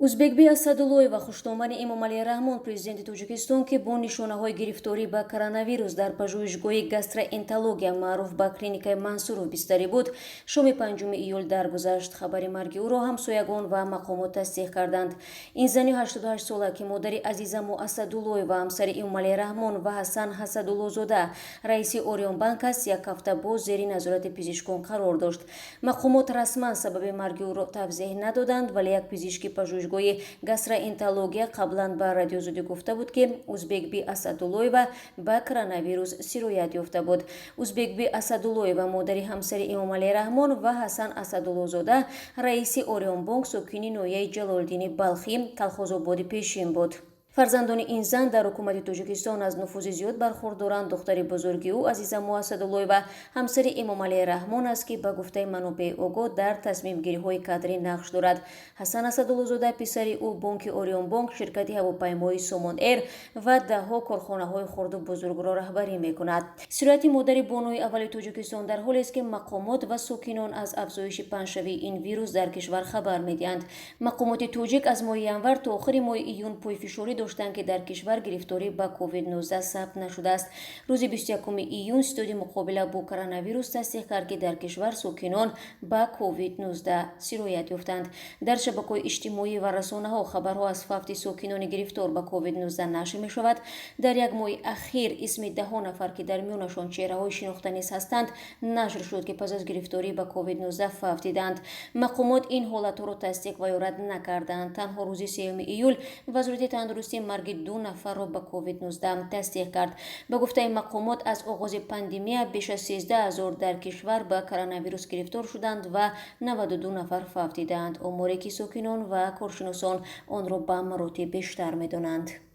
узбекбек асадуллоева хуштомани эмомалӣ раҳмон президенти тоҷикистон ки бо нишонаҳои гирифторӣ ба коронавирус дар пажӯҳишгоҳи гастроэнтология маъруф ба клиникаи мансуров бистарӣ буд шоми 5 июл даргузашт. хабари марги ӯро ҳамсоягон ва мақомот тасдиқ карданд. ин зани 88 сола ки модари азизамо асадуллоева ҳамсари эмомалӣ раҳмон ва ҳасан асадуллозода раиси орион банк аст як ҳафта боз зери назорати пизишкон қарор дошт. мақомот расман сабаби марги ӯро тавзеҳ надоданд, вале як пизишки пажӯҳишгоҳи гастроэнтология қаблан ба радиозудӣ гуфта буд ки узбекбек асадуллоева ба коронавирус сироят ёфта буд. узбекбек асадуллоева модари ҳамсари эмомалӣ раҳмон ва ҳасан асадуллозода раиси орион банк сокини ноҳияи ҷалолиддини балхӣ колхозободи пешин буд. фарзандони ин зан дар ҳукумати тоҷикистон аз нуфузи зиёд бархурдоранд. духтари бузурги ӯ азизамо асадуллоева ҳамсари эмомалӣ раҳмон аст ки ба гуфтаи манобеъ огоҳ дар тасмимгириҳои кадрӣ нақш дорад. ҳасан асадуллозода писари ӯ бонки орион банк, ширкати ҳавопаймоии Somon Air ва даҳҳо корхонаҳои хурду бузургро раҳбарӣ мекунад. сирояти модари бонуи аввали тоҷикистон дар ҳолест ки мақомот ва сокинон аз афзоиши паҳншавии ин вирус дар кишвар хабар медиҳанд. мақомоти тоҷик аз моҳи январ то охири моҳи июн пойфишорӣ доштанд ки дар кишвар гирифторӣ ба COVID-19 сабт нашудааст. рӯзи 21 июн ситоди муқобила бо коронавирус тасдиқ кард ки дар кишвар сокинон ба COVID-19 сироят ёфтанд. дар шабакаҳои иҷтимоӣ ва расонаҳо хабарҳо аз фавти сокинони гирифтор ба COVID-19 нашр мешавад. дар як моҳи ахир исми 10 нафар ки дар миёнашон чеҳраҳои шинохта низ ҳастанд нашр шуд ки пас аз гирифторӣ ба COVID-19 фавт диданд. мақомот ин ҳолатҳоро тасдиқ ва ё рад накарданд. танҳо рӯзи 3 июл вазорати тандурустӣ марги 2 нафарро ба COVID-19 тасдиқ кард. ба гуфтаи мақомот аз оғози пандемия беш аз 13 000 дар кишвар ба коронавирус гирифтор шуданд ва 92 нафар фавт диданд. оморе ки сокинон ва коршиносон онро ба маротиб бештар медонанд.